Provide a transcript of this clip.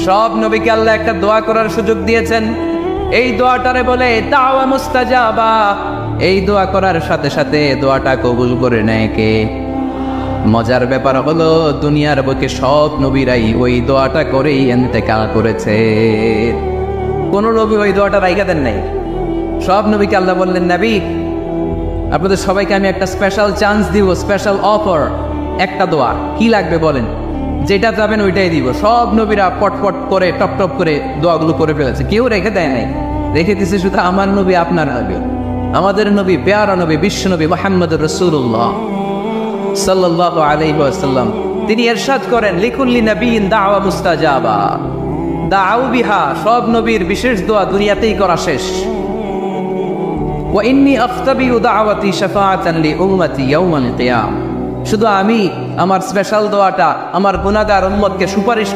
সব নবীকে আল্লাহ একটা দোয়া করার সুযোগ দিয়েছেন। এই দোয়াটারে বলে দাওয়া মুস্তাজাবা। এই দোয়া করার সাথে সাথে দোয়াটা কবুল করে নেয় কে? মজার ব্যাপার হলো দুনিয়ার বুকে সব নবীরাই ওই দোয়াটা করেই ইন্তেকাল করেছে। কোন নবী ওই দোয়াটা রাইখা দেন নাই। সব নবীকে আল্লাহ বললেন, নবী আপনাদের সবাইকে আমি একটা স্পেশাল চান্স দিব, স্পেশাল অফার, একটা দোয়া। কি লাগবে বলেন, যেটা যাবেন ওইটাই দিব। সব নবীরা পটপট করে টপ টপ করে দোয়াগুলো করে ফেলেছে, কেউ রেখে দেয় নাই। রেখে দিছে শুধু আমার নবী, আপনার নবী, আমাদের নবী, পেয়ারা নবী, বিশ্ব নবী মুহাম্মদুর রাসূলুল্লাহ সাল্লাল্লাহু আলাইহি ওয়াসাল্লাম। তিনি ইরশাদ করেন, লিকুল্লি নবিয়্যিন দাওয়া মুস্তাজাবা দাউ বিহা। সব নবীর বিশেষ দোয়া দুনিয়াতেই করা শেষ। ওয়া ইন্নী আখতাবিউ দাওয়াতি শাফাআতান লিউম্মতি ইয়াউমাল কিয়ামah। শুধু আমি আমার স্পেশাল দোয়াটা আমার গুনাহগার উম্মতকে সুপারিশ